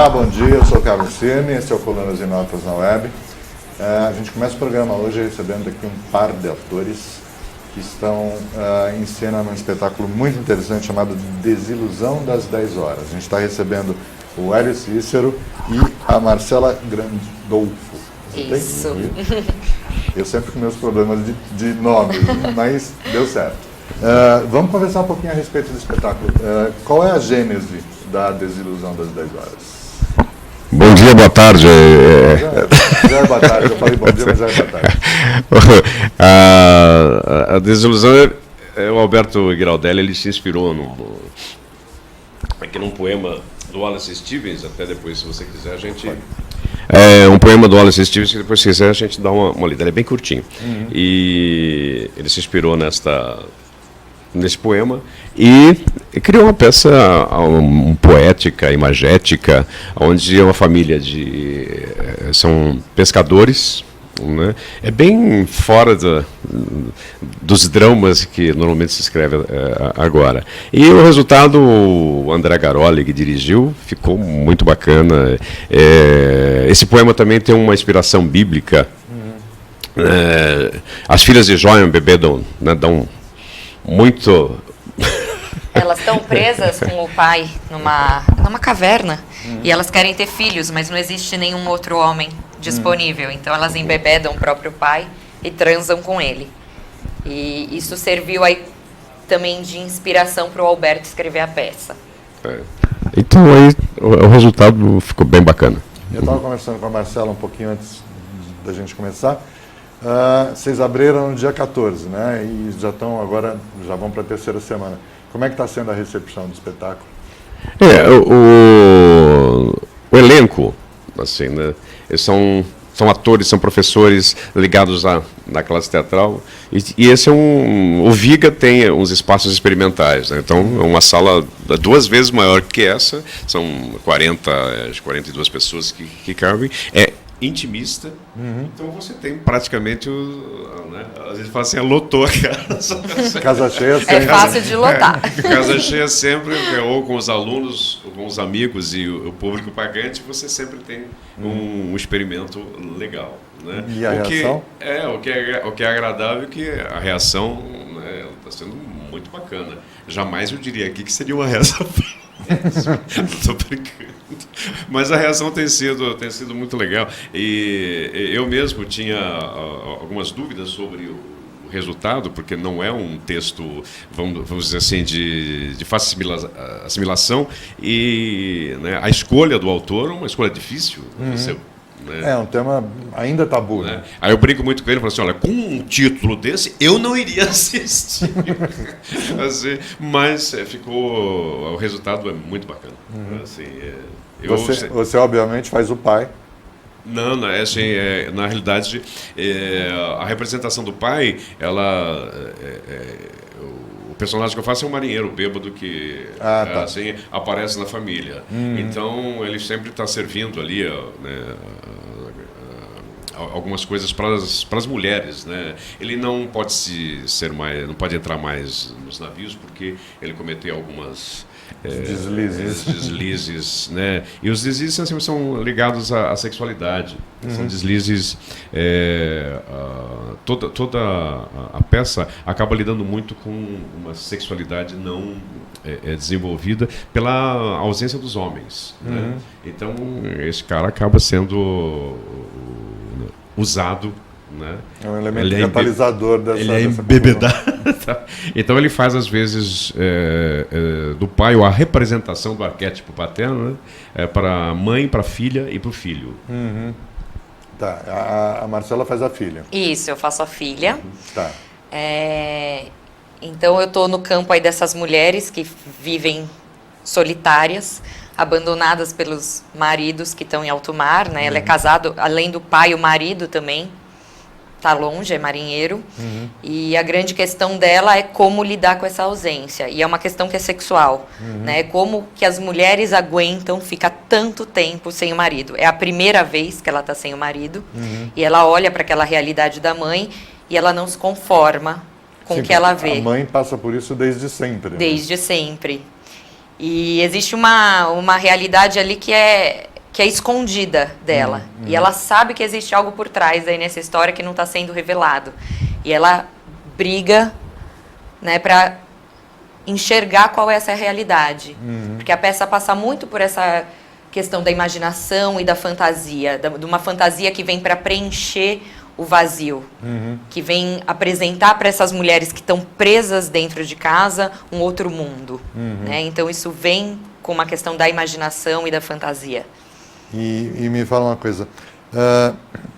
Olá, bom dia, eu sou o Carlos Cirne, esse é o Colunas e Notas na Web. A gente começa o programa hoje recebendo aqui um par de atores que estão em cena num espetáculo muito interessante chamado Desilusão das 10 Horas. A gente está recebendo o Hélio Cícero e a Marcela Grandolfo. Isso. Eu sempre com meus problemas de nomes, mas deu certo. Vamos conversar um pouquinho a respeito do espetáculo. Qual é a gênese da Desilusão das 10 Horas? Bom dia, boa tarde. Já é boa tarde, eu falei bom dia, mas já é boa tarde. A Desilusão, o Alberto Giraldelli, ele se inspirou aqui num poema do Wallace Stevens, até depois, se você quiser, a gente... É um poema do Wallace Stevens, que depois, se quiser, a gente dá uma lida. Ele é bem curtinho. E ele se inspirou nesse poema e criou uma peça poética, imagética, onde é uma família são pescadores, né? É bem fora dos dramas que normalmente se escreve agora. E o resultado, o André Garoli, que dirigiu, ficou muito bacana. Esse poema também tem uma inspiração bíblica. As filhas de Jó embebedam, né, dão muito... Elas estão presas com o pai numa caverna e elas querem ter filhos, mas não existe nenhum outro homem disponível. Então elas embebedam o próprio pai e transam com ele. E isso serviu aí também de inspiração para o Alberto escrever a peça. Então aí o resultado ficou bem bacana. Eu estava conversando com a Marcela um pouquinho antes da gente começar. Vocês abriram no dia 14, né? E já vão para a terceira semana. Como é que está sendo a recepção do espetáculo? O elenco, assim, né? Eles são atores, são professores ligados na classe teatral. E esse o Viga tem uns espaços experimentais, né? Então, é uma sala 2 vezes maior que essa. São 42 pessoas que cabem. É intimista, então você tem praticamente né, a gente fala assim, lotou a casa. Casa cheia sempre. É fácil de lotar. Casa cheia sempre, ou com os alunos, ou com os amigos e o público pagante, você sempre tem um experimento legal. Né? E a reação? O que é agradável é que a reação está sendo muito bacana. Jamais eu diria aqui que seria uma reação. Estou brincando. Mas a reação tem sido muito legal. E eu mesmo tinha algumas dúvidas sobre o resultado, porque não é um texto, vamos dizer assim, de fácil assimilação. E né, a escolha do autor é uma escolha difícil. É um tema ainda tabu. Né? Aí eu brinco muito com ele e falo assim, olha, com um título desse, eu não iria assistir. Assim, mas o resultado é muito bacana. Assim, você obviamente faz o pai. Não, assim, na realidade, a representação do pai, o personagem que eu faço é um marinheiro bêbado que assim, aparece na família. Então, ele sempre está servindo ali, né, algumas coisas para as mulheres, né? Ele não pode não pode entrar mais nos navios porque ele cometeu algumas deslizes, né? E os deslizes assim, são ligados à sexualidade. São deslizes. Toda a peça acaba lidando muito com uma sexualidade não desenvolvida pela ausência dos homens. Né? Então, esse cara acaba sendo usado. Né? É um elemento catalisador dessa ele é embebedado. Então ele faz às vezes do pai ou a representação do arquétipo paterno, né? Para a mãe, para a filha e para o filho. Tá, a Marcela faz a filha. Isso, eu faço a filha. Tá. Então eu estou no campo aí dessas mulheres que vivem solitárias, abandonadas pelos maridos que estão em alto mar, né? Ela é casada, além do pai, o marido também está longe, é marinheiro. E a grande questão dela é como lidar com essa ausência. E é uma questão que é sexual. Né? Como que as mulheres aguentam ficar tanto tempo sem o marido. É a primeira vez que ela está sem o marido. E ela olha para aquela realidade da mãe e ela não se conforma com o que ela vê. A mãe passa por isso desde sempre. Desde sempre. E existe uma realidade ali que é que é escondida dela. E ela sabe que existe algo por trás aí nessa história que não está sendo revelado. E ela briga, né, para enxergar qual é essa realidade. Porque a peça passa muito por essa questão da imaginação e da fantasia, de uma fantasia que vem para preencher o vazio, que vem apresentar para essas mulheres que estão presas dentro de casa um outro mundo. Né? Então isso vem com uma questão da imaginação e da fantasia. E me fala uma coisa,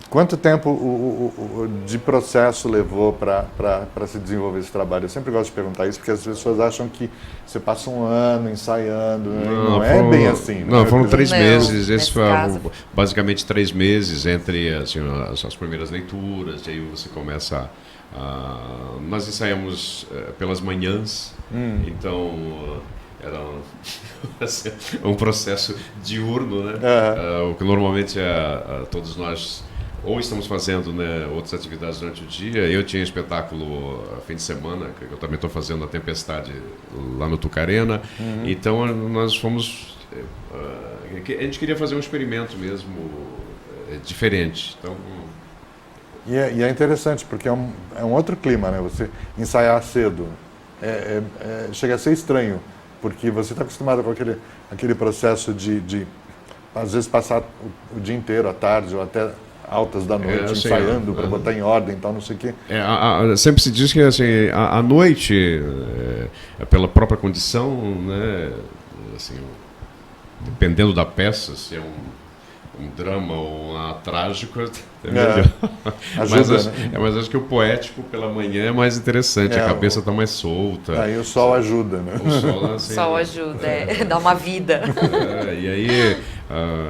quanto tempo de processo levou para se desenvolver esse trabalho? Eu sempre gosto de perguntar isso, porque as pessoas acham que você passa um ano ensaiando, né? Não é bem assim. Não, foram 3 Não, meses, esse foi caso. basicamente 3 meses entre assim, as primeiras leituras, e aí você começa nós ensaiamos pelas manhãs, então era um processo diurno, né? O que normalmente todos nós ou estamos fazendo, né, outras atividades durante o dia. Eu tinha espetáculo fim de semana, que eu também estou fazendo a Tempestade lá no Tucarena. Então nós fomos... a gente queria fazer um experimento mesmo diferente. Então, E é interessante, porque é um outro clima, né? Você ensaiar cedo chega a ser estranho, porque você está acostumado com aquele processo de às vezes passar o dia inteiro, à tarde ou até altas da noite, ensaiando para botar em ordem e tal, não sei o quê. Sempre se diz que assim, à noite, pela própria condição, né, assim, dependendo da peça, se é um drama ou trágico, é melhor. Ajuda, né? Mas acho que o poético pela manhã é mais interessante, a cabeça está mais solta. Aí o sol ajuda, né? O sol, assim, O sol ajuda, dá uma vida. E aí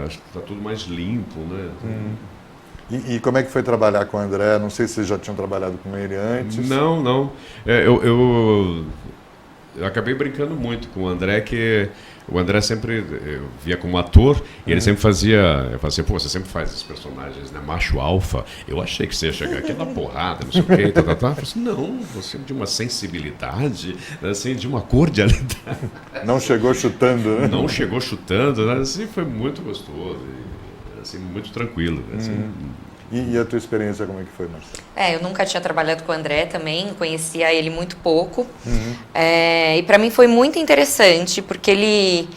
está tudo mais limpo, né? E como é que foi trabalhar com o André? Não sei se vocês já tinham trabalhado com ele antes. Não. Eu acabei brincando muito com o André, que o André sempre via como ator, e ele sempre fazia, eu falei assim, pô, você sempre faz esses personagens, né, macho alfa, eu achei que você ia chegar aqui na porrada, não sei o quê, Eu falei assim, não, você é de uma sensibilidade, assim, de uma cordialidade. Não chegou chutando, né? Não chegou chutando, né, assim, foi muito gostoso, assim, muito tranquilo, assim. E a tua experiência, como é que foi, Marcelo? Eu nunca tinha trabalhado com o André também, conhecia ele muito pouco. E para mim foi muito interessante, porque ele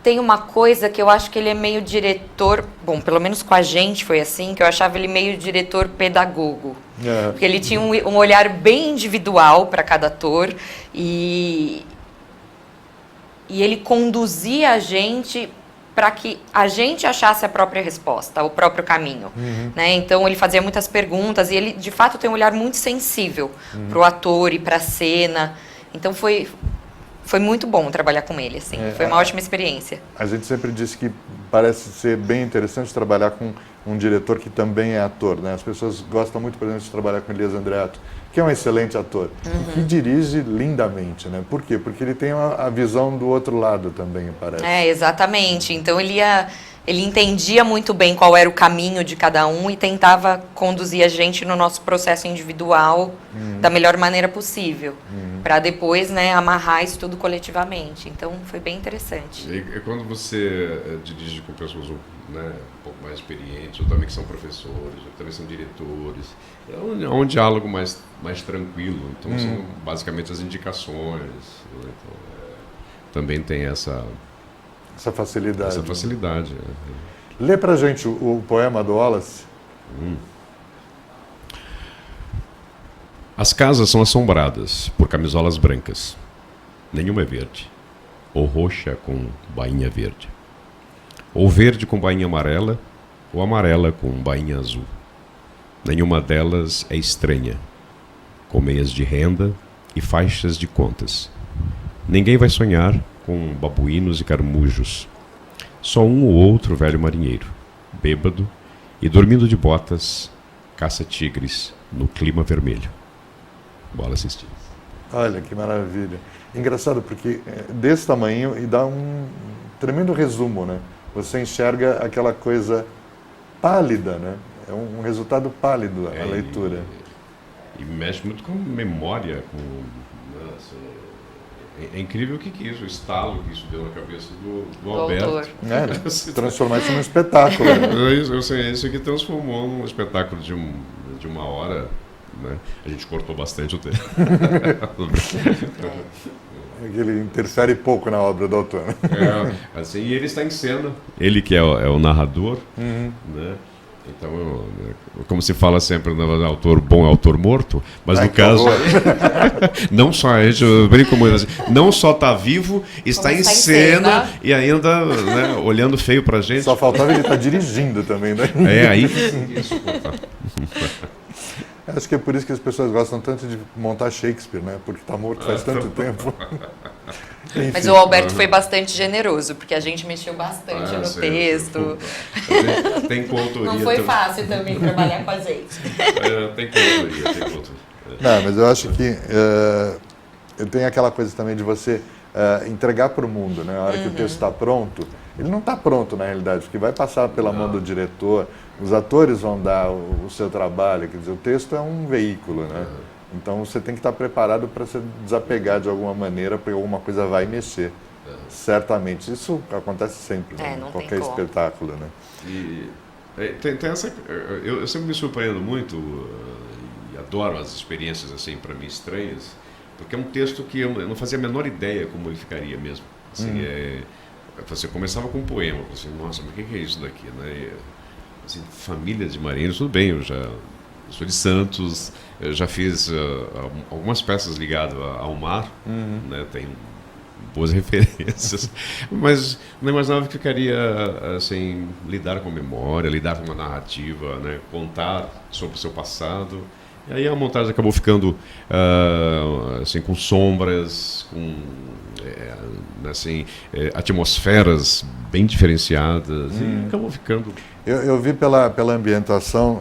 tem uma coisa que eu acho que ele é meio diretor, bom, pelo menos com a gente foi assim, que eu achava ele meio diretor pedagogo. Porque ele tinha um olhar bem individual para cada ator e ele conduzia a gente para que a gente achasse a própria resposta, o próprio caminho. Né? Então, ele fazia muitas perguntas e ele, de fato, tem um olhar muito sensível para o ator e para a cena. Então, foi muito bom trabalhar com ele. Assim. Foi uma ótima experiência. A gente sempre disse que parece ser bem interessante trabalhar com um diretor que também é ator. Né? As pessoas gostam muito, por exemplo, de trabalhar com Elias Andreato, que é um excelente ator, que dirige lindamente, né? Por quê? Porque ele tem a visão do outro lado também, parece. Exatamente. Então, ele entendia muito bem qual era o caminho de cada um e tentava conduzir a gente no nosso processo individual da melhor maneira possível, para depois, né, amarrar isso tudo coletivamente. Então, foi bem interessante. E quando você dirige com pessoas, né, um pouco mais experientes, ou também que são professores, ou também são diretores, é um diálogo mais tranquilo. Então, são basicamente as indicações. Né? Então, também tem essa facilidade. Essa facilidade. Lê pra gente o poema do Wallace. As casas são assombradas por camisolas brancas. Nenhuma é verde. Ou roxa com bainha verde. Ou verde com bainha amarela, ou amarela com bainha azul. Nenhuma delas é estranha, com meias de renda e faixas de contas. Ninguém vai sonhar com babuínos e carmujos. Só um ou outro velho marinheiro, bêbado e dormindo de botas, caça tigres no clima vermelho. Wallace Stevens. Olha que maravilha. Engraçado porque é desse tamanho e dá um tremendo resumo, né? Você enxerga aquela coisa pálida, né? É um resultado pálido a leitura. E mexe muito com memória, É incrível o que isso, o estalo que isso deu na cabeça do Alberto. Autor. Transformar isso num espetáculo. Né? Isso que transformou num espetáculo de uma hora, né? A gente cortou bastante o tempo. Ele interfere pouco na obra do autor. Né? Assim, e ele está em cena, ele que é o narrador, né? Então, como se fala sempre, autor bom é autor morto, mas no caso, não só, a gente brinca muito assim, não só está vivo, está em cena e ainda, né, olhando feio pra gente. Só faltava ele estar dirigindo também, né? Aí isso. Acho que é por isso que as pessoas gostam tanto de montar Shakespeare, né? Porque está morto faz tanto tempo. Enfim. Mas o Alberto foi bastante generoso, porque a gente mexeu bastante no texto. Tem coautoria. Não foi fácil também trabalhar com a gente. Tem coautoria. Não, mas eu acho que tem aquela coisa também de você entregar para o mundo, né? A hora que o texto está pronto, ele não está pronto na realidade, porque vai passar pela mão do diretor, os atores vão dar o seu trabalho, quer dizer, o texto é um veículo, né? Então você tem que estar preparado para se desapegar de alguma maneira, porque alguma coisa vai mexer. Certamente. Isso acontece sempre, né? Em qualquer espetáculo, né? Tem essa, eu sempre me surpreendo muito e adoro as experiências assim para mim estranhas, porque é um texto que eu não fazia a menor ideia como ele ficaria mesmo. Assim, você começava com um poema, assim, nossa, mas o que é isso daqui, né? Assim, família de marinheiros, tudo bem, eu sou de Santos, eu já fiz algumas peças ligadas ao mar, né? Tenho boas referências, mas não imaginava que ficaria assim, lidar com a memória, lidar com uma narrativa, né? Contar sobre o seu passado. E aí a montagem acabou ficando assim, com sombras, com assim, atmosferas bem diferenciadas, e acabou ficando... Eu vi pela ambientação,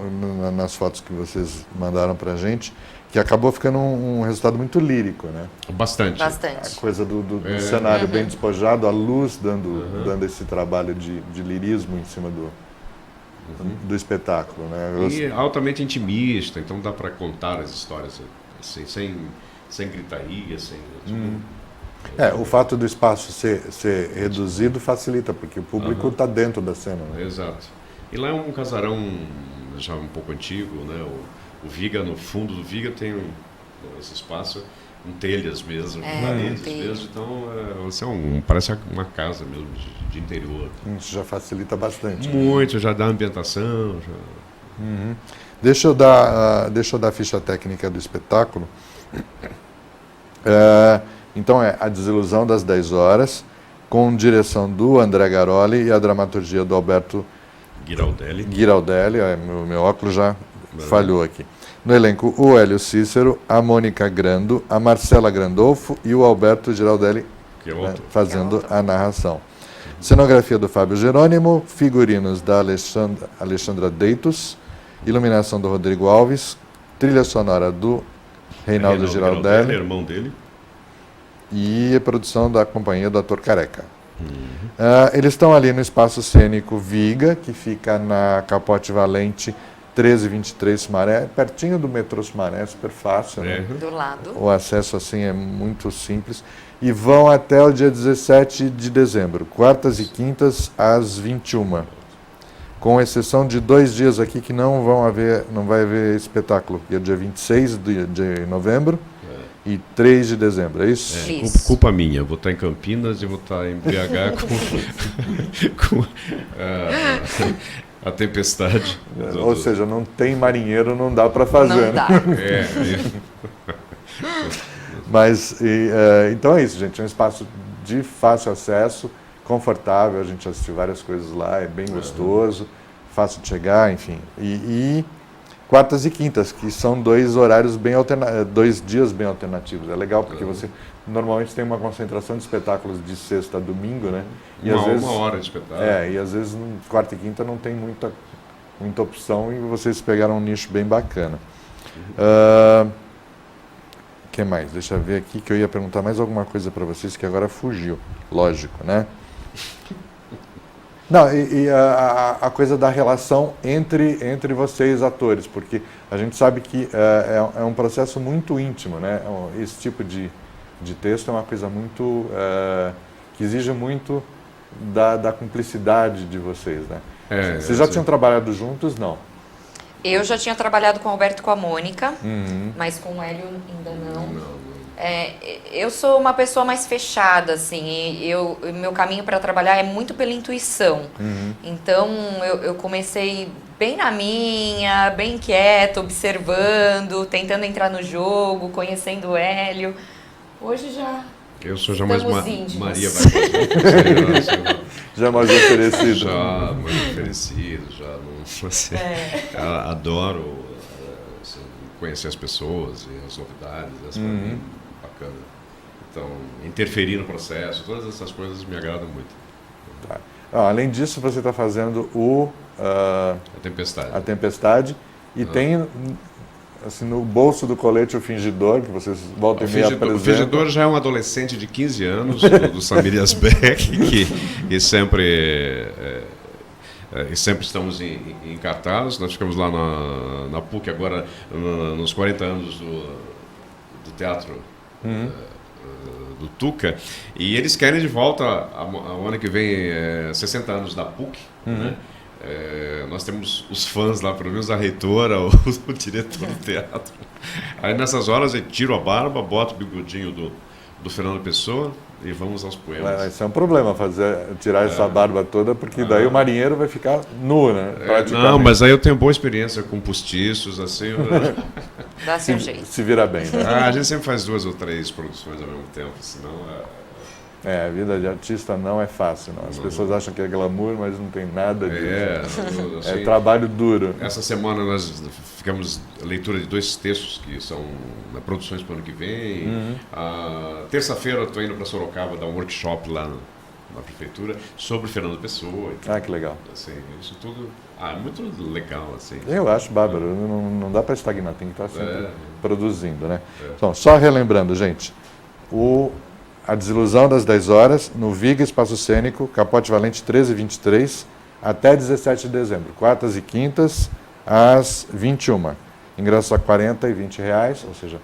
nas fotos que vocês mandaram para a gente, que acabou ficando um resultado muito lírico, né? Bastante. A coisa do cenário bem despojado, a luz dando esse trabalho de lirismo em cima do espetáculo, né? E altamente intimista, então dá para contar as histórias assim, sem gritaria, sem... O fato do espaço ser reduzido facilita, porque o público está dentro da cena. Né? Exato. E lá é um casarão já um pouco antigo, né? O Viga, no fundo do Viga tem esse espaço com telhas mesmo, paredes mesmo, então parece uma casa mesmo de interior. Isso já facilita bastante. Muito, né? Já dá ambientação. Deixa eu dar a ficha técnica do espetáculo. Então a Desilusão das 10 horas, com direção do André Garoli e a dramaturgia do Alberto Giraldelli. Meu óculos já falhou aqui. No elenco, o Hélio Cícero, a Mônica Grando, a Marcela Grandolfo e o Alberto Giraldelli fazendo a narração. Cenografia do Fábio Jerônimo, figurinos da Alexandra Deitos, iluminação do Rodrigo Alves, trilha sonora do Reinaldo Giraldelli, irmão dele, e a produção da companhia do Ator Careca. Eles estão ali no espaço cênico Viga, que fica na Capote Valente 1323 Sumaré, pertinho do metrô Sumaré, super fácil. Né? Do lado. O acesso assim é muito simples. E vão até o dia 17 de dezembro, quartas e quintas às 21. Com exceção de 2 dias aqui que não vai haver espetáculo, que é dia 26 de novembro e 3 de dezembro, é isso? Isso. Culpa minha, eu vou estar em Campinas e vou estar em BH com a tempestade. Ou seja, não tem marinheiro, não dá para fazer. Não dá. Mas, então é isso, gente, é um espaço de fácil acesso, confortável, a gente assistiu várias coisas lá, é bem gostoso, fácil de chegar, enfim. E quartas e quintas, que são 2 horários 2 dias bem alternativos. É legal porque você normalmente tem uma concentração de espetáculos de sexta a domingo, né? E às vezes, 1 hora de espetáculo. E às vezes quarta e quinta não tem muita opção e vocês pegaram um nicho bem bacana. O que mais? Deixa eu ver aqui que eu ia perguntar mais alguma coisa para vocês que agora fugiu. Lógico, né? Não, a coisa da relação entre vocês, atores, porque a gente sabe que é um processo muito íntimo, né? Esse tipo de de texto é uma coisa muito que exige muito da cumplicidade de vocês, né? Vocês já tinham trabalhado juntos? Não. Eu já tinha trabalhado com o Alberto e com a Mônica, mas com o Hélio ainda não. Eu sou uma pessoa mais fechada, assim, e meu caminho para trabalhar é muito pela intuição. Então, eu comecei bem na minha, bem quieta, observando, tentando entrar no jogo, conhecendo o Hélio. Hoje já eu sou já mais íntimos. Maria vai fazer. Já mais oferecido. Já mais oferecido, já não sei. Adoro conhecer as pessoas e as novidades, essa pra mim, bacana. Então, interferir no processo, todas essas coisas me agradam muito. Tá. Além disso, você está fazendo A Tempestade. A Tempestade e tem assim, no bolso do colete o Fingidor, que vocês voltam e meia apresentam. O Fingidor já é um adolescente de 15 anos, do Samir Yazbek, que sempre estamos em cartaz. Nós ficamos lá na PUC agora, nos 40 anos do teatro do Tuca, e eles querem de volta, a ano que vem, 60 anos da PUC, né? Nós temos os fãs lá, pelo menos a reitora, o diretor do teatro. Aí nessas horas eu tiro a barba, boto o bigodinho do Fernando Pessoa e vamos aos poemas. Isso é um problema, tirar essa barba toda, porque daí o marinheiro vai ficar nu, né? Não, mas aí eu tenho boa experiência com postiços, assim. Dá seu jeito. Se vira bem, né? A gente sempre faz 2 ou 3 produções ao mesmo tempo, senão... A vida de artista não é fácil, não. As pessoas acham que é glamour, mas não tem nada disso. Assim, é trabalho duro. Essa semana nós ficamos a leitura de 2 textos que são produções para o ano que vem. Terça-feira eu estou indo para Sorocaba dar um workshop lá na prefeitura sobre Fernando Pessoa. Então, que legal. Assim, isso tudo é muito legal. Assim. Eu acho bárbaro. Não dá para estagnar, tem que estar sempre produzindo, né? Então, só relembrando, gente, A Desilusão das 10 horas, no Viga Espaço Cênico, Capote Valente 13 e 23, até 17 de dezembro, quartas e quintas, às 21. Ingresso a 40 e 20 reais, ou seja,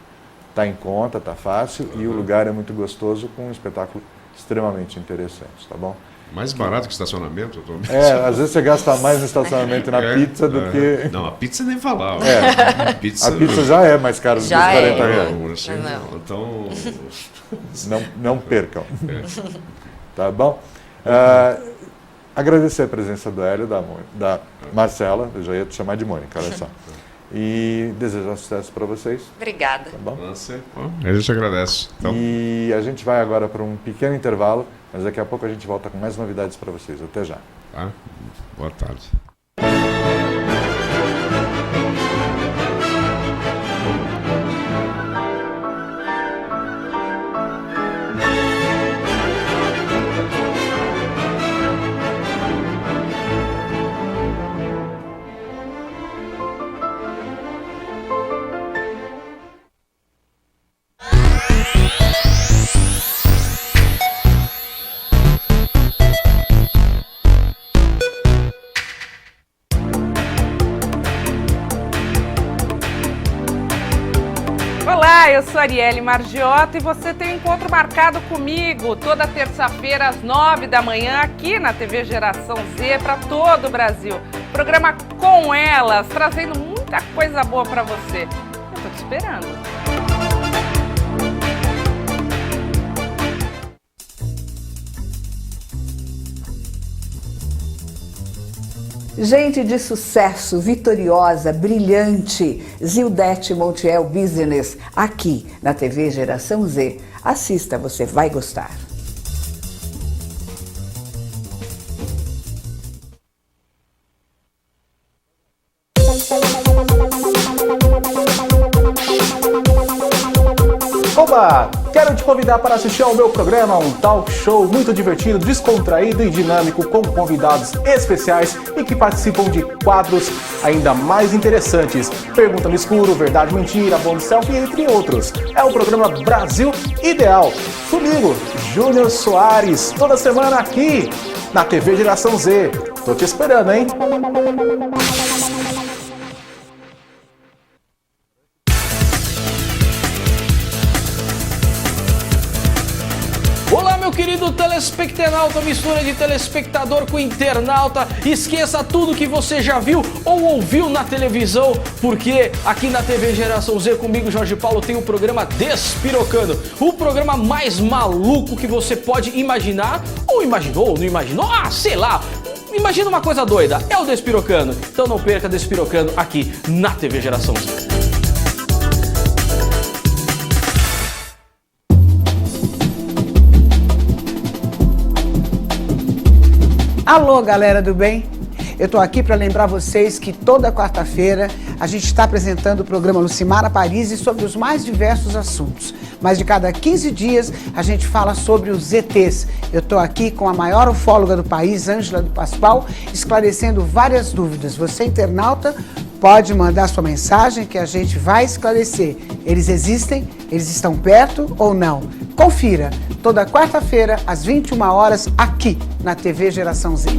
está em conta, está fácil, e o lugar é muito gostoso, com um espetáculo extremamente interessante, tá bom? Mais barato que estacionamento, eu tô às vezes você gasta mais no estacionamento e na pizza do que... Não, a pizza nem falava. A pizza já é mais cara do que os 40 reais. Então... Não percam. Tá bom? Agradecer a presença do Hélio, da Marcela, eu já ia te chamar de Mônica, olha só. E desejar sucesso para vocês. Obrigada. Tá bom? A gente agradece. Então. E a gente vai agora para um pequeno intervalo, mas daqui a pouco a gente volta com mais novidades para vocês. Até já. Boa tarde. Olá, eu sou Arielle Margiota e você tem um encontro marcado comigo toda terça-feira às 9 da manhã aqui na TV Geração Z para todo o Brasil. Programa Com Elas, trazendo muita coisa boa para você. Eu tô te esperando. Gente de sucesso, vitoriosa, brilhante, Zildete Montiel Business, aqui na TV Geração Z. Assista, você vai gostar. Oba! Quero te convidar para assistir ao meu programa, um talk show muito divertido, descontraído e dinâmico, com convidados especiais e que participam de quadros ainda mais interessantes. Pergunta no Escuro, Verdade Mentira, Bônus Selfie, entre outros. É o programa Brasil Ideal. Comigo, Júnior Soares, toda semana aqui na TV Geração Z. Tô te esperando, hein? do telespectanauta, mistura de telespectador com internauta. Esqueça tudo que você já viu ou ouviu na televisão, porque aqui na TV Geração Z, comigo, Jorge Paulo, tem o programa Despirocando. O programa mais maluco que você pode imaginar, ou imaginou, ou não imaginou, sei lá. Imagina uma coisa doida, é o Despirocando. Então não perca Despirocando aqui na TV Geração Z. Alô, galera do bem? Eu tô aqui para lembrar vocês que toda quarta-feira a gente está apresentando o programa Lucimara Paris sobre os mais diversos assuntos. Mas de cada 15 dias a gente fala sobre os ETs. Eu tô aqui com a maior ufóloga do país, Ângela do Pascoal, esclarecendo várias dúvidas. Você, internauta, pode mandar sua mensagem que a gente vai esclarecer. Eles existem? Eles estão perto ou não? Confira, toda quarta-feira, às 21 horas, aqui na TV Geração Z.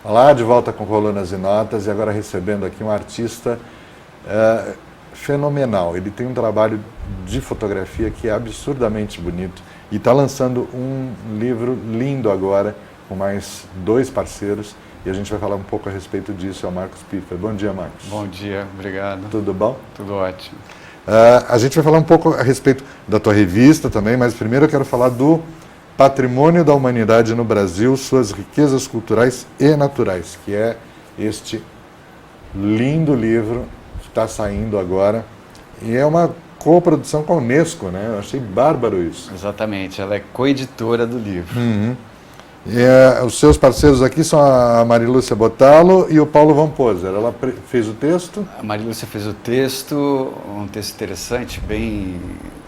Olá, de volta com Colunas e Notas, e agora recebendo aqui um artista fenomenal. Ele tem um trabalho de fotografia que é absurdamente bonito e está lançando um livro lindo agora, com mais 2 parceiros, e a gente vai falar um pouco a respeito disso. É o Marcos Piffer. Bom dia, Marcos. Bom dia, obrigado. Tudo bom? Tudo ótimo. A gente vai falar um pouco a respeito da tua revista também, mas primeiro eu quero falar do Patrimônio da Humanidade no Brasil, suas riquezas culturais e naturais, que é este lindo livro que está saindo agora. E é uma coprodução com a Unesco, né? Eu achei bárbaro isso. Exatamente, ela é coeditora do livro. Uhum. E, os seus parceiros aqui são a Marilúcia Botelho e o Paulo Van Poser. Ela fez o texto? A Marilúcia fez o texto, um texto interessante, bem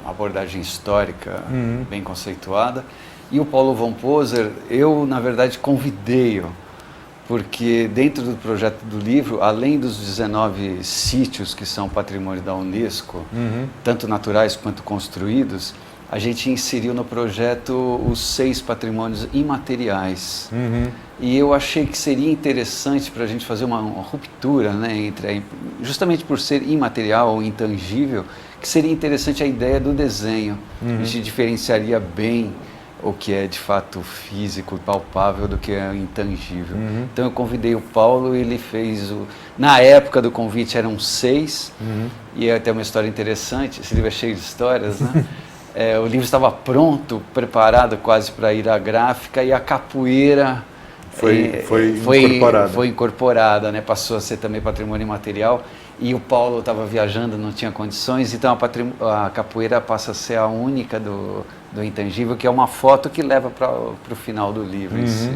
abordagem histórica, bem conceituada. E o Paulo Van Poser, eu, na verdade, convidei-o, porque dentro do projeto do livro, além dos 19 sítios que são patrimônio da Unesco, tanto naturais quanto construídos, a gente inseriu no projeto os 6 patrimônios imateriais. E eu achei que seria interessante para a gente fazer uma ruptura, né, entre justamente por ser imaterial ou intangível, que seria interessante a ideia do desenho. A gente diferenciaria bem o que é de fato físico e palpável do que é intangível. Então eu convidei o Paulo, ele fez na época do convite eram 6, e é até uma história interessante, esse livro é cheio de histórias, né? O livro estava pronto, preparado quase para ir à gráfica, e a capoeira foi incorporada, né? Passou a ser também patrimônio imaterial, e o Paulo estava viajando, não tinha condições, então a capoeira passa a ser a única do intangível, que é uma foto que leva para o final do livro em si.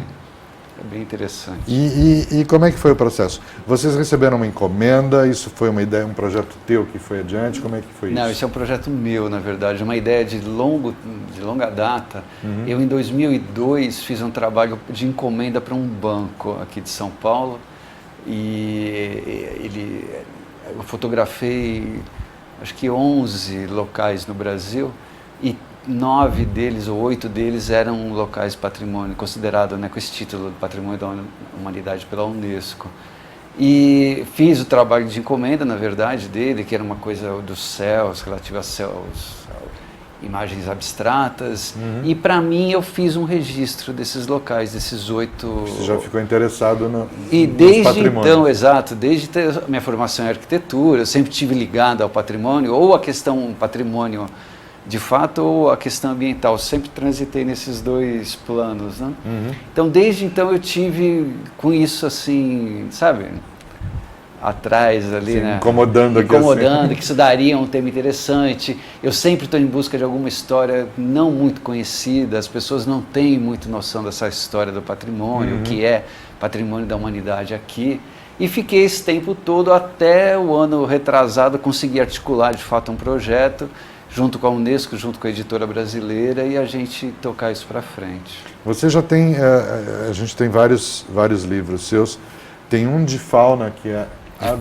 É bem interessante. E como é que foi o processo? Vocês receberam uma encomenda? Isso foi uma ideia, um projeto teu que foi adiante? Como é que foi isso? Não, isso é um projeto meu, na verdade, uma ideia de longa data. Eu, em 2002, fiz um trabalho de encomenda para um banco aqui de São Paulo, e eu fotografei, acho que 11 locais no Brasil, e 9 deles ou 8 deles eram locais patrimônio, considerado, né, com esse título de Patrimônio da Humanidade pela Unesco. E fiz o trabalho de encomenda, na verdade, dele, que era uma coisa dos céus, relativa a céus, imagens abstratas. E para mim eu fiz um registro desses locais, desses 8... Você já ficou interessado no E desde então, exato, desde a minha formação em arquitetura, eu sempre tive ligado ao patrimônio, ou a questão patrimônio de fato, ou a questão ambiental. Sempre transitei nesses 2 planos, né? Então, desde então, eu tive com isso, assim, sabe, atrás ali, Sim, né? incomodando aqui Incomodando, assim. que isso daria um tema interessante. Eu sempre estou em busca de alguma história não muito conhecida, as pessoas não têm muito noção dessa história do patrimônio, o que é patrimônio da humanidade aqui. E fiquei esse tempo todo até o ano retrasado conseguir articular de fato um projeto junto com a Unesco, junto com a editora brasileira e a gente tocar isso para frente. Você já tem, a gente tem vários livros seus, tem um de fauna que é...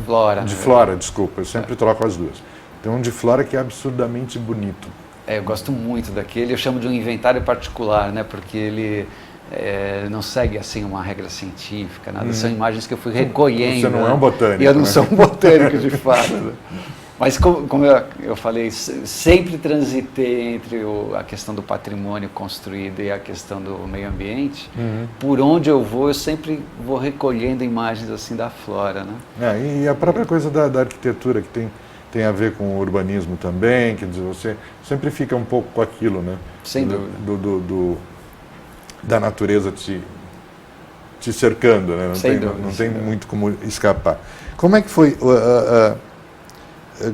Flora. De flora, desculpa, eu sempre troco as duas. Tem um de flora que é absurdamente bonito. Eu gosto muito daquele, eu chamo de um inventário particular, né, porque ele não segue assim uma regra científica, nada, são imagens que eu fui recolhendo. Você não é um botânico. E eu não né? sou um botânico de fato. Né? Mas como eu falei, sempre transitei entre a questão do patrimônio construído e a questão do meio ambiente. Por onde eu vou, eu sempre vou recolhendo imagens assim da flora, né? E a própria coisa da arquitetura, que tem a ver com o urbanismo também, quer dizer, você sempre fica um pouco com aquilo, né? Sem dúvida. Da natureza te cercando, né? Não tem dúvida. muito como escapar. Como é que foi...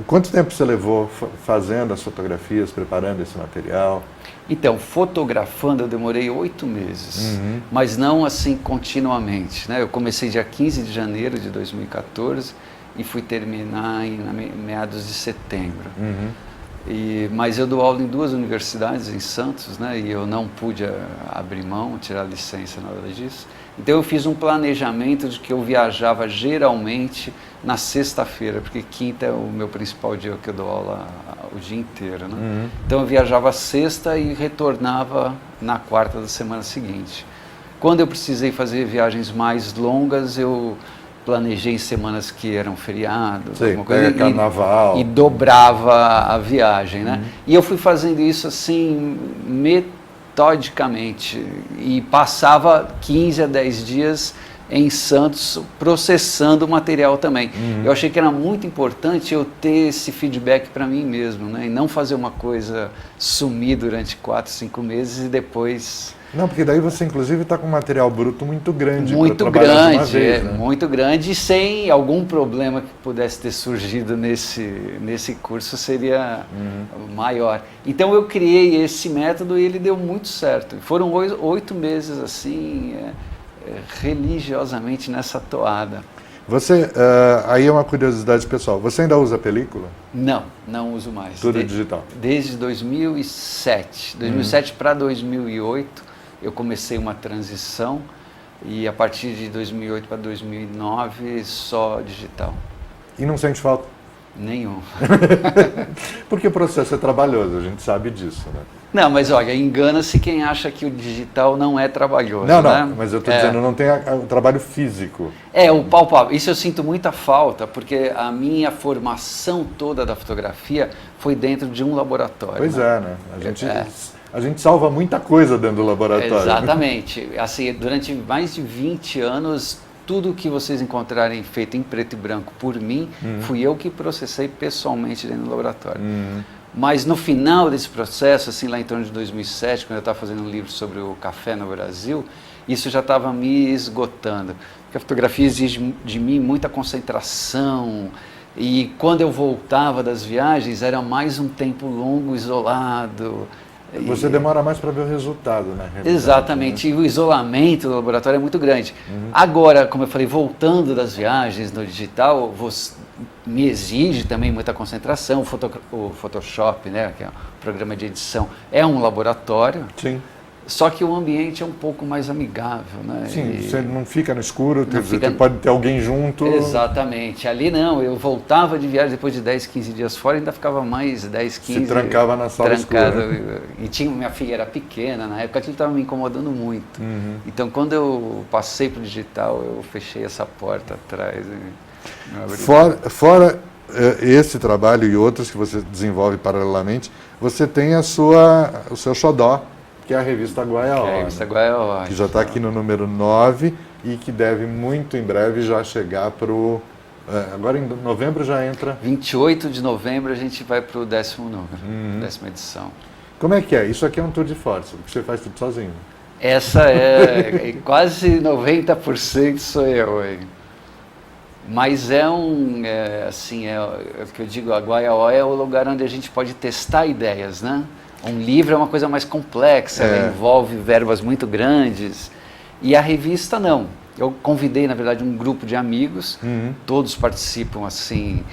Quanto tempo você levou fazendo as fotografias, preparando esse material? Então, fotografando eu demorei 8 meses, mas não assim continuamente, né? Eu comecei dia 15 de janeiro de 2014 e fui terminar em meados de setembro. Mas eu dou aula em 2 universidades em Santos, né? E eu não pude abrir mão, tirar licença na hora disso. Então eu fiz um planejamento de que eu viajava geralmente na sexta-feira, porque quinta é o meu principal dia que eu dou aula o dia inteiro, né? Então eu viajava sexta e retornava na quarta da semana seguinte. Quando eu precisei fazer viagens mais longas, eu planejei em semanas que eram feriados, alguma coisa, carnaval. E dobrava a viagem, né? E eu fui fazendo isso assim, metodicamente, e passava 15 a 10 dias em Santos processando o material também. Eu achei que era muito importante eu ter esse feedback para mim mesmo, né? E não fazer uma coisa sumir durante 4, 5 meses e depois... Não, porque daí você inclusive está com um material bruto muito grande. Muito grande, grande, vez, né? muito grande, e sem algum problema que pudesse ter surgido nesse curso seria maior. Então eu criei esse método e ele deu muito certo. Foram 8 meses assim, religiosamente nessa toada. Você, aí é uma curiosidade pessoal, você ainda usa película? Não uso mais. Tudo digital? Desde 2007. 2007 para 2008 eu comecei uma transição e a partir de 2008 para 2009 só digital. E não sente falta? Nenhum. Porque o processo é trabalhoso, a gente sabe disso, né? Não, mas olha, engana-se quem acha que o digital não é trabalhoso. Não, né? mas eu estou dizendo, não tem o trabalho físico. O palpável. Isso eu sinto muita falta, porque a minha formação toda da fotografia foi dentro de um laboratório. Pois né? A gente salva muita coisa dentro do laboratório. Exatamente. Assim, durante mais de 20 anos, tudo que vocês encontrarem feito em preto e branco por mim, fui eu que processei pessoalmente dentro do laboratório. Mas no final desse processo, assim, lá em torno de 2007, quando eu estava fazendo um livro sobre o café no Brasil, isso já estava me esgotando. Porque a fotografia exige de mim muita concentração. E quando eu voltava das viagens, era mais um tempo longo, isolado. Você demora mais para ver o resultado, né? Exatamente, né? E o isolamento do laboratório é muito grande. Agora, como eu falei, voltando das viagens no digital, me exige também muita concentração. O Photoshop, né, que é um programa de edição, é um laboratório. Sim. Só que o ambiente é um pouco mais amigável, né? Sim, você não fica no escuro, pode ter alguém junto. Exatamente. Ali não, eu voltava de viagem depois de 10, 15 dias fora e ainda ficava mais 10, 15... Se trancava na sala escura. E minha filha era pequena, na época aquilo estava me incomodando muito. Então quando eu passei para o digital, eu fechei essa porta atrás. Fora esse trabalho e outros que você desenvolve paralelamente, você tem o seu xodó, que é a revista Guaiaó, que já está aqui no número 9 e que deve muito em breve já chegar para o... agora em novembro já entra... 28 de novembro a gente vai para o 10º número, 10ª edição. Como é que é? Isso aqui é um tour de força, que você faz tudo sozinho. Essa é quase 90% sou eu. Mas é o que eu digo, a Guaiaó é o lugar onde a gente pode testar ideias, né? Um livro é uma coisa mais complexa, ela envolve verbas muito grandes, e a revista não. Eu convidei, na verdade, um grupo de amigos, todos participam assim,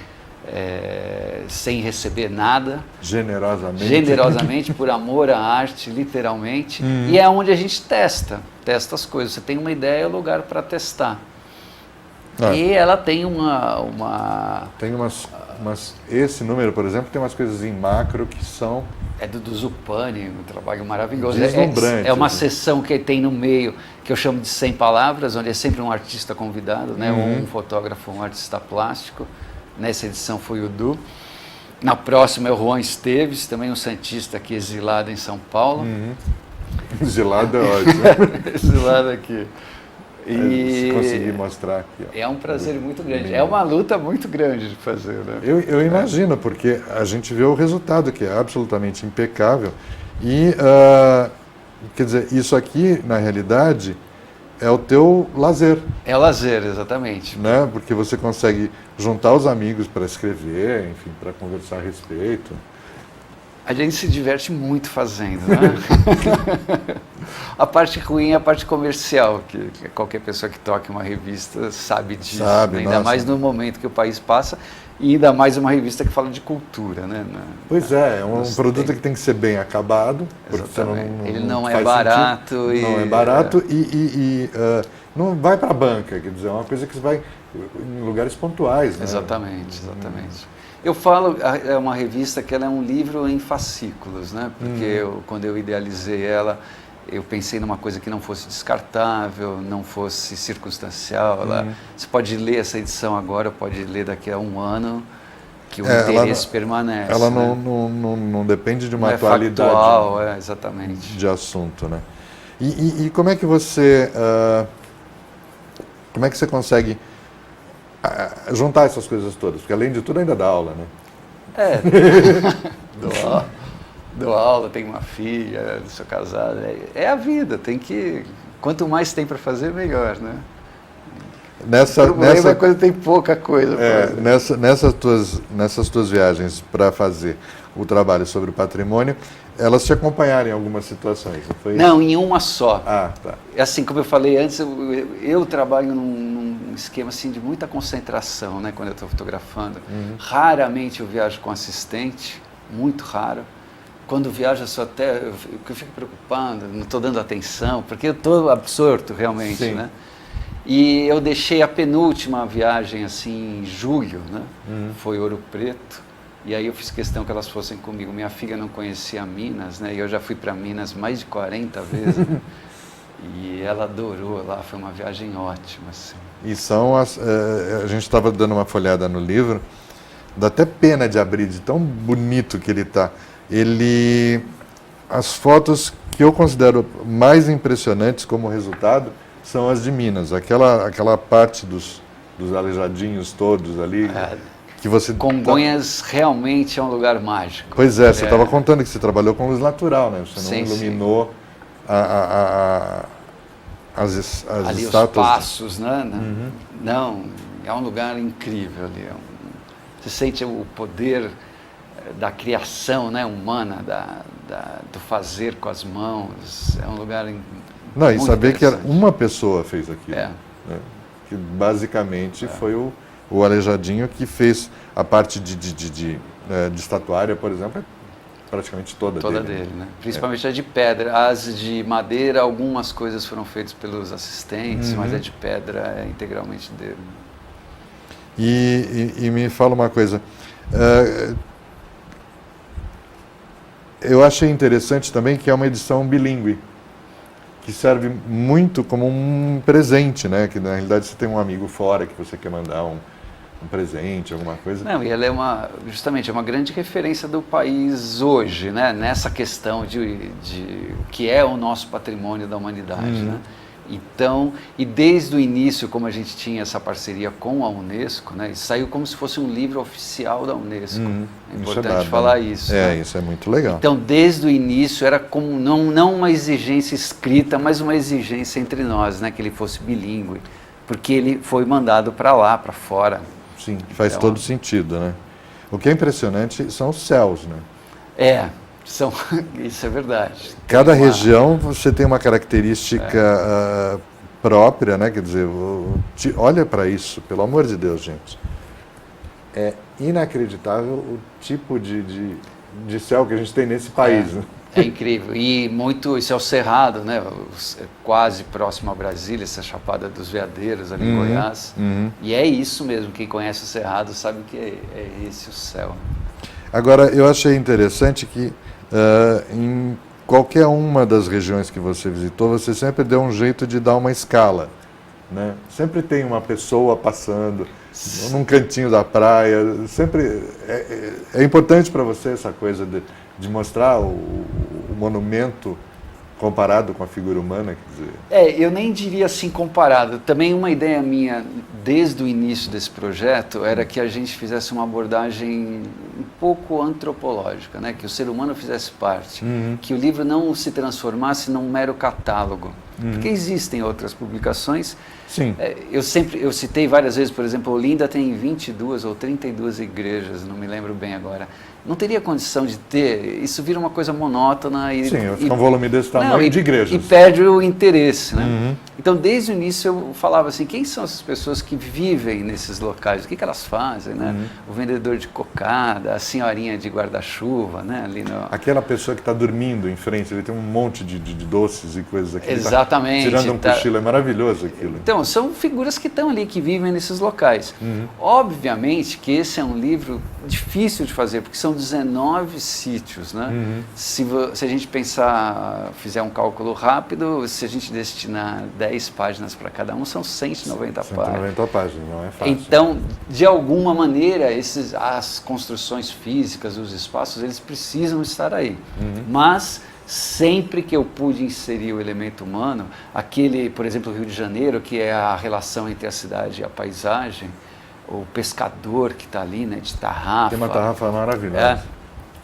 sem receber nada. Generosamente, por amor à arte, literalmente. E é onde a gente testa as coisas. Você tem uma ideia, é o lugar para testar. E ela tem Tem esse número, por exemplo, tem umas coisas em macro que são... É do Zupani, um trabalho maravilhoso. Deslumbrante. É uma sessão que tem no meio, que eu chamo de 100 palavras, onde é sempre um artista convidado, né? Ou um fotógrafo, um artista plástico. Nessa edição foi o Du. Na próxima é o Juan Esteves, também um santista aqui exilado em São Paulo. Exilado é ótimo. Exilado aqui. Se conseguir mostrar aqui. É um prazer muito grande. É uma luta muito grande de fazer, né? Eu imagino, porque a gente vê o resultado, que é absolutamente impecável. E, quer dizer, isso aqui, na realidade, é o teu lazer. É o lazer, exatamente. Né? Porque você consegue juntar os amigos para escrever, enfim, para conversar a respeito. A gente se diverte muito fazendo, né? A parte ruim é a parte comercial, que qualquer pessoa que toque uma revista sabe disso. Sabe, né? Ainda mais no momento que o país passa, e ainda mais uma revista que fala de cultura, né? Pois é um produto que tem que ser bem acabado, porque senão ele não é barato. Não é barato e não vai para a banca, quer dizer, é uma coisa que vai em lugares pontuais. Né? Exatamente. Eu falo, é uma revista que ela é um livro em fascículos, né? Porque quando eu idealizei ela, eu pensei numa coisa que não fosse descartável, não fosse circunstancial. Você pode ler essa edição agora, pode ler daqui a um ano, que o interesse permanece. Ela não depende de uma não atualidade. É factual, exatamente. De assunto, né? E como é que você... como é que você consegue... juntar essas coisas todas, porque além de tudo ainda dá aula, né? Dou aula, tenho uma filha, sou casado, é a vida, quanto mais tem para fazer, melhor, né? É quando tem pouca coisa para fazer. Nessas tuas viagens para fazer o trabalho sobre o patrimônio, elas te acompanharam em algumas situações, não foi isso? Não, em uma só. Tá. Assim, como eu falei antes, eu trabalho num esquema assim, de muita concentração, né, quando eu estou fotografando. Raramente eu viajo com assistente, muito raro. Quando viajo, eu fico preocupado, não estou dando atenção, porque eu estou absorto realmente, né? E eu deixei a penúltima viagem assim em julho, né? Foi Ouro Preto. E aí eu fiz questão que elas fossem comigo. Minha filha não conhecia Minas, né? E eu já fui para Minas mais de 40 vezes. Né? E ela adorou lá, foi uma viagem ótima, assim. E são a gente estava dando uma folhada no livro, dá até pena de abrir, de tão bonito que ele está. As fotos que eu considero mais impressionantes como resultado são as de Minas. Aquela parte dos aleijadinhos todos ali. Que você Congonhas realmente é um lugar mágico. Pois é, você estava contando que você trabalhou com luz natural, né? Você não iluminou as ali estátuas. Os passos, né? Não, é um lugar incrível ali. Você sente o poder da criação, né, humana, do fazer com as mãos. É um lugar Não, e saber que uma pessoa fez aquilo. Né? Que basicamente foi o Aleijadinho que fez a parte de estatuária, por exemplo, praticamente toda dele, né? Principalmente a de pedra. As de madeira, algumas coisas foram feitas pelos assistentes, mas a de pedra é integralmente dele. E me fala uma coisa, eu achei interessante também que é uma edição bilíngue, que serve muito como um presente, né? Que na realidade você tem um amigo fora que você quer mandar um presente, alguma coisa. Não, e ela é justamente uma grande referência do país hoje, né? Nessa questão de o que é o nosso patrimônio da humanidade, né? Então, e desde o início, como a gente tinha essa parceria com a Unesco, né? Isso saiu como se fosse um livro oficial da Unesco. É importante falar isso. Né? Isso é muito legal. Então, desde o início era como não uma exigência escrita, mas uma exigência entre nós, né? Que ele fosse bilíngue. porque ele foi mandado para lá, para fora. Sim, faz Então, todo sentido, né? O que é impressionante são os céus, né? Isso é verdade. Cada região você tem uma característica própria, né? Quer dizer, olha para isso, pelo amor de Deus, gente. É inacreditável o tipo de céu que a gente tem nesse país, né? É incrível. E muito, isso é o Cerrado, né? Quase próximo a Brasília, essa Chapada dos Veadeiros, ali em Goiás. E é isso mesmo, quem conhece o Cerrado sabe que é esse o céu. Agora, eu achei interessante que em qualquer uma das regiões que você visitou, você sempre deu um jeito de dar uma escala, né? Sempre tem uma pessoa passando num cantinho da praia, sempre é importante para você essa coisa de mostrar o monumento comparado com a figura humana, quer dizer. Eu nem diria assim comparado. Também uma ideia minha, desde o início desse projeto, era que a gente fizesse uma abordagem um pouco antropológica, né? Que o ser humano fizesse parte, que o livro não se transformasse num mero catálogo. Porque existem outras publicações. Sim. Eu citei várias vezes, por exemplo, Olinda tem 22 ou 32 igrejas, não me lembro bem agora. Não teria condição de ter, isso vira uma coisa monótona e... Sim, fica um volume desse tamanho de igrejas. E perde o interesse, né? Então, desde o início eu falava assim, quem são essas pessoas que vivem nesses locais? O que elas fazem, né? O vendedor de cocada, a senhorinha de guarda-chuva, né? Ali no... Aquela pessoa que está dormindo em frente, ele tem um monte de doces e coisas aqui. Exatamente. Tirando um cochilo, é maravilhoso aquilo. Então, são figuras que estão ali, que vivem nesses locais. Obviamente que esse é um livro difícil de fazer, porque são 19 sítios, né? Se a gente fizer um cálculo rápido, se a gente destinar 10 páginas para cada um, são 190 páginas. 190 páginas, não é fácil. Então, de alguma maneira, as construções físicas, os espaços, eles precisam estar aí. Mas sempre que eu pude inserir o elemento humano, aquele, por exemplo, o Rio de Janeiro, que é a relação entre a cidade e a paisagem, o pescador que está ali, né, de tarrafa. Tem uma tarrafa maravilhosa.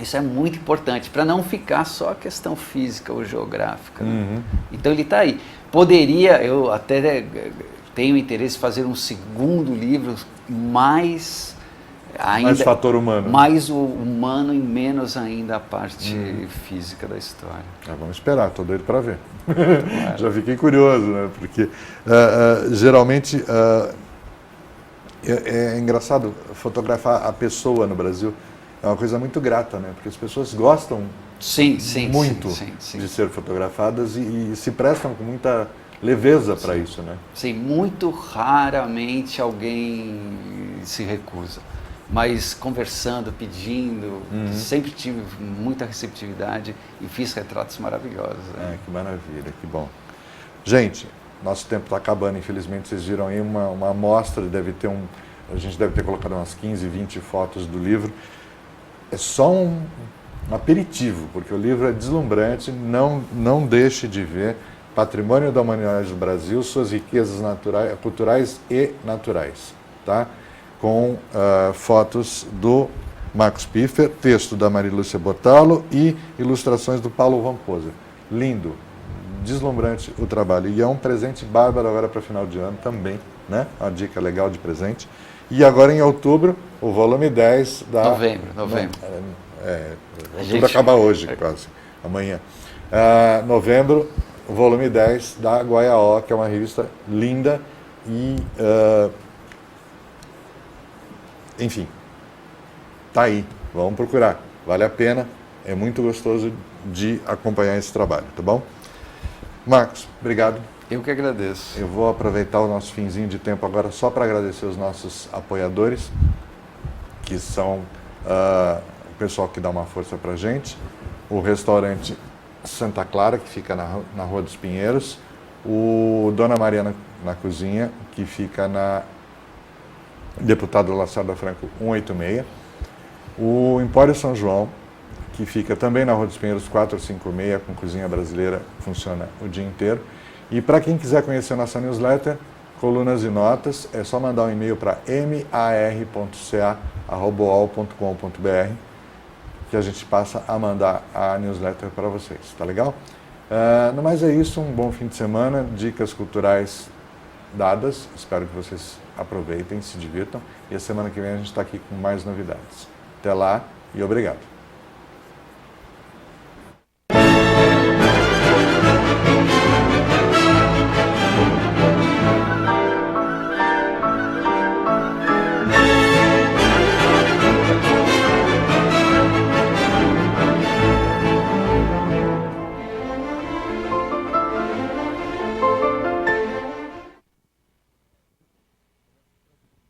Isso é muito importante, para não ficar só a questão física ou geográfica. Né? Então ele está aí. Eu até tenho interesse em fazer um segundo livro mais fator humano. Mais o humano e menos ainda a parte física da história. Vamos esperar, estou doido para ver. Já fiquei curioso, né? Porque geralmente é engraçado fotografar a pessoa no Brasil. É uma coisa muito grata, né? Porque as pessoas gostam muito de ser fotografadas e se prestam com muita leveza para isso, né? Sim, muito raramente alguém se recusa. Mas conversando, pedindo, sempre tive muita receptividade e fiz retratos maravilhosos. Né? Que maravilha, que bom. Gente, nosso tempo está acabando, infelizmente. Vocês viram aí uma amostra, a gente deve ter colocado umas 15, 20 fotos do livro. É só um aperitivo, porque o livro é deslumbrante, não deixe de ver Patrimônio da Humanidade do Brasil, suas riquezas culturais e naturais, tá? Com fotos do Marcos Piffer, texto da Marilúcia Bortalo e ilustrações do Paulo Van Poser. Lindo, deslumbrante o trabalho. E é um presente bárbaro agora para final de ano também, né? Uma dica legal de presente. E agora em outubro, o volume 10 da... Novembro. Outubro acaba hoje, quase, amanhã. Novembro, o volume 10 da Guaiaó, que é uma revista linda e... enfim, tá aí, vamos procurar, vale a pena, é muito gostoso de acompanhar esse trabalho, tá bom? Marcos, obrigado. Eu que agradeço. Eu vou aproveitar o nosso finzinho de tempo agora só para agradecer os nossos apoiadores, que são o pessoal que dá uma força pra gente, o restaurante Santa Clara, que fica na Rua dos Pinheiros, o Dona Maria na Cozinha, que fica na Deputado Lacerda Franco 186, o Empório São João, que fica também na Rua dos Pinheiros 456, com cozinha brasileira, funciona o dia inteiro. E para quem quiser conhecer nossa newsletter, Colunas e Notas, é só mandar um e-mail para mar.ca@uol.com.br que a gente passa a mandar a newsletter para vocês, tá legal? No mais é isso, um bom fim de semana, dicas culturais dadas. Espero que vocês aproveitem, se divirtam. E a semana que vem a gente está aqui com mais novidades. Até lá e obrigado.